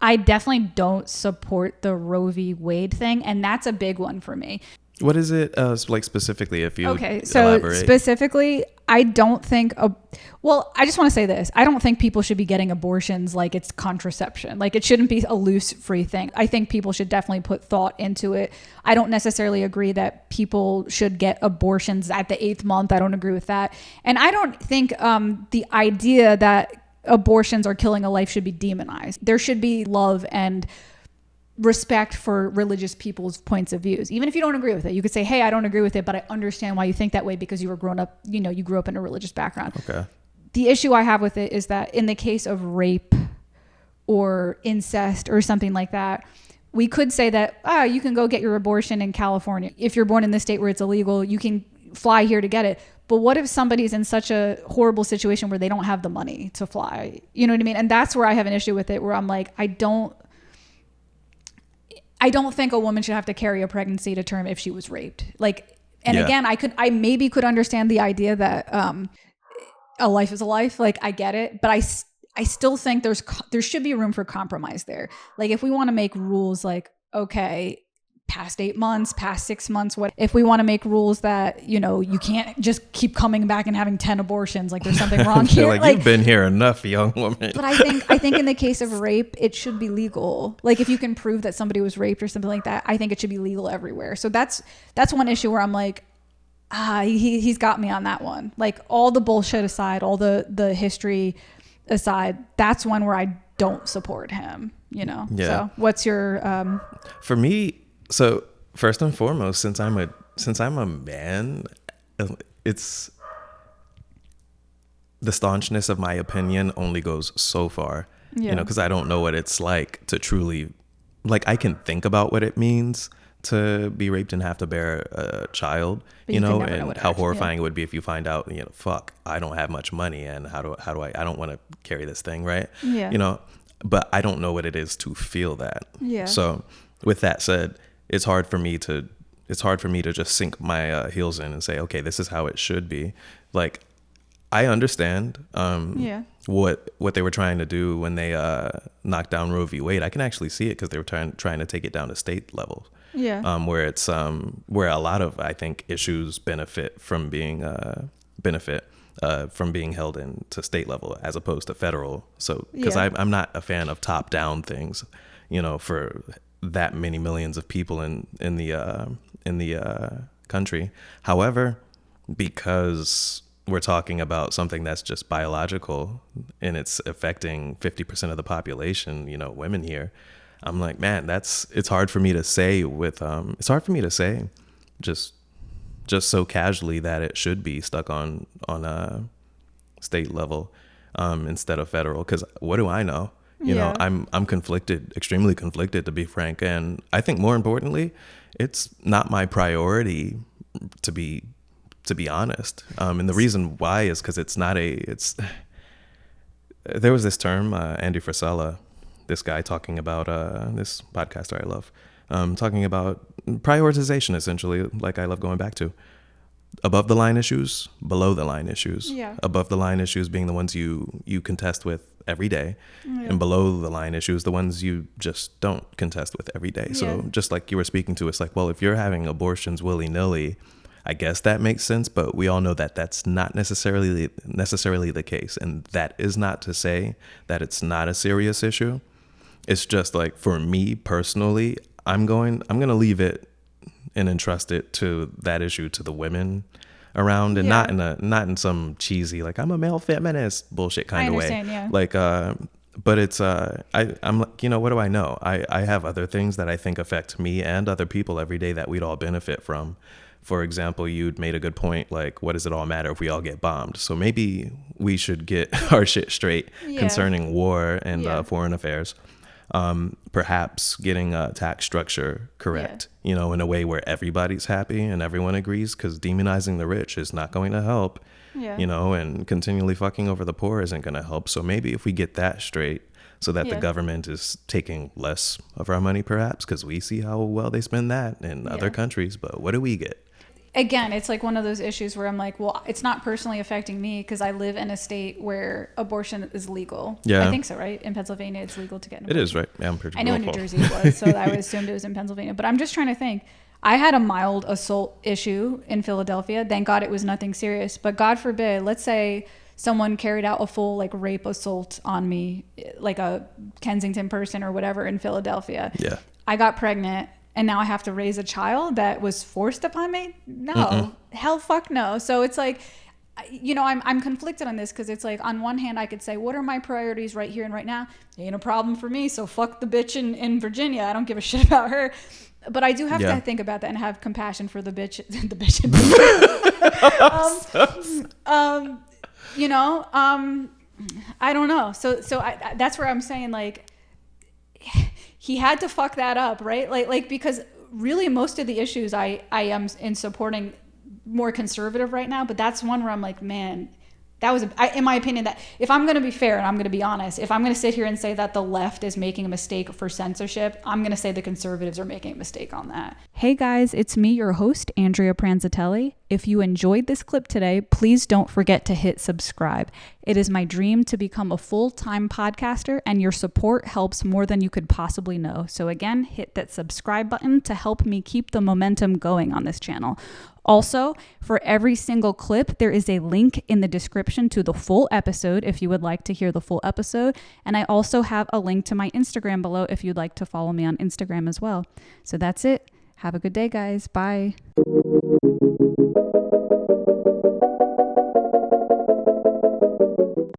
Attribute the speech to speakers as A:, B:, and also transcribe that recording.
A: I definitely don't support the Roe v. Wade thing. And that's a big one for me.
B: What is it like specifically, if you
A: so
B: elaborate?
A: Specifically, I don't think, I just want to say this. I don't think people should be getting abortions like it's contraception. Like it shouldn't be a loose, free thing. I think people should definitely put thought into it. I don't necessarily agree that people should get abortions at the 8th month. I don't agree with that. And I don't think the idea that abortions are killing a life should be demonized. There should be love and respect for religious people's points of views. Even if you don't agree with it, you could say, hey, I don't agree with it, but I understand why you think that way because you were grown up, you grew up in a religious background.
B: Okay.
A: The issue I have with it is that in the case of rape or incest or something like that, we could say that, you can go get your abortion in California. If you're born in the state where it's illegal, you can fly here to get it. But what if somebody's in such a horrible situation where they don't have the money to fly? You know what I mean? And that's where I have an issue with it, where I'm like, I don't think a woman should have to carry a pregnancy to term if she was raped. Again, I maybe could understand the idea that a life is a life. Like I get it, but I still think there should be room for compromise there. Like if we want to make rules like, okay, past 8 months, past 6 months, what if we want to make rules that, you can't just keep coming back and having 10 abortions, like there's something wrong here.
B: Like you've been here enough, young woman.
A: But I think in the case of rape, it should be legal. Like if you can prove that somebody was raped or something like that, I think it should be legal everywhere. So that's one issue where I'm like, he's got me on that one. Like all the bullshit aside, all the history aside, that's one where I don't support him, Yeah. So what's your
B: for me? So first and foremost, since I'm a man, it's the staunchness of my opinion only goes so far, because I don't know what it's like to truly, like I can think about what it means to be raped and have to bear a child, and how horrifying it would be if you find out, fuck, I don't have much money and how do I don't want to carry this thing, right?
A: Yeah.
B: But I don't know what it is to feel that.
A: Yeah.
B: So with that said, it's hard for me to just sink my heels in and say, okay, this is how it should be. Like, I understand what they were trying to do when they knocked down Roe v. Wade. I can actually see it because they were trying to take it down to state level.
A: Yeah.
B: Where it's where a lot of, I think, issues benefit from being held into state level as opposed to federal. So because I'm not a fan of top down things, for that many millions of people in the country. However, because we're talking about something that's just biological and it's affecting 50% of the population, women here, I'm like, man, it's hard for me to say just so casually that it should be stuck on a state level instead of federal, because what do I know? I'm conflicted, extremely conflicted, to be frank. And I think more importantly, it's not my priority to be honest. And the reason why is because there was this term, Andy Frisella, this guy talking about, this podcaster I love, talking about prioritization, essentially, like I love going back to. Above the line issues, below the line issues.
A: Yeah.
B: Above the line issues being the ones you contest with every day, and below the line issues, the ones you just don't contest with every day. So just like you were speaking to, it's like, well, if you're having abortions willy-nilly, I guess that makes sense, but we all know that that's not necessarily the case. And that is not to say that it's not a serious issue. It's just like, for me personally, I'm going to leave it and entrust it to that issue to the women around, and not in some cheesy, like, I'm a male feminist bullshit kind of way.
A: Yeah.
B: Like, but it's, I'm like, what do I know? I have other things that I think affect me and other people every day that we'd all benefit from. For example, you'd made a good point, like, what does it all matter if we all get bombed? So maybe we should get our shit straight concerning war and foreign affairs. Perhaps getting a tax structure correct, in a way where everybody's happy and everyone agrees, because demonizing the rich is not going to help, and continually fucking over the poor isn't going to help. So maybe if we get that straight, so that the government is taking less of our money, perhaps, because we see how well they spend that in other countries. But what do we get?
A: again, it's like one of those issues where I'm like, well, it's not personally affecting me because I live in a state where abortion is legal.
B: Yeah.
A: I think so, right? In Pennsylvania, it's legal to get an abortion.
B: It is, right? Yeah, I'm pretty
A: I know in New Jersey it was, so I would assumed it was in Pennsylvania. But I'm just trying to think. I had a mild assault issue in Philadelphia. Thank God it was nothing serious. But God forbid, let's say someone carried out a full like rape assault on me, like a Kensington person or whatever in Philadelphia.
B: Yeah.
A: I got pregnant and now I have to raise a child that was forced upon me? No. Hell fuck no. So it's like, you know, I'm conflicted on this because it's like, on one hand, I could say, what are my priorities right here and right now? Ain't a problem for me. So fuck the bitch in Virginia. I don't give a shit about her. But I do have to think about that and have compassion for the bitch. The bitch. You know, I don't know. So that's where I'm saying, like, he had to fuck that up, right? Like because really most of the issues I am in supporting more conservative right now, but that's one where I'm like, man, that was, in my opinion, that if I'm going to be fair and I'm going to be honest, if I'm going to sit here and say that the left is making a mistake for censorship, I'm going to say the conservatives are making a mistake on that. Hey guys, it's me, your host, Andrea Pranzatelli. If you enjoyed this clip today, please don't forget to hit subscribe. It is my dream to become a full-time podcaster, and your support helps more than you could possibly know. So again, hit that subscribe button to help me keep the momentum going on this channel. Also, for every single clip, there is a link in the description to the full episode if you would like to hear the full episode. And I also have a link to my Instagram below if you'd like to follow me on Instagram as well. So that's it. Have a good day, guys. Bye.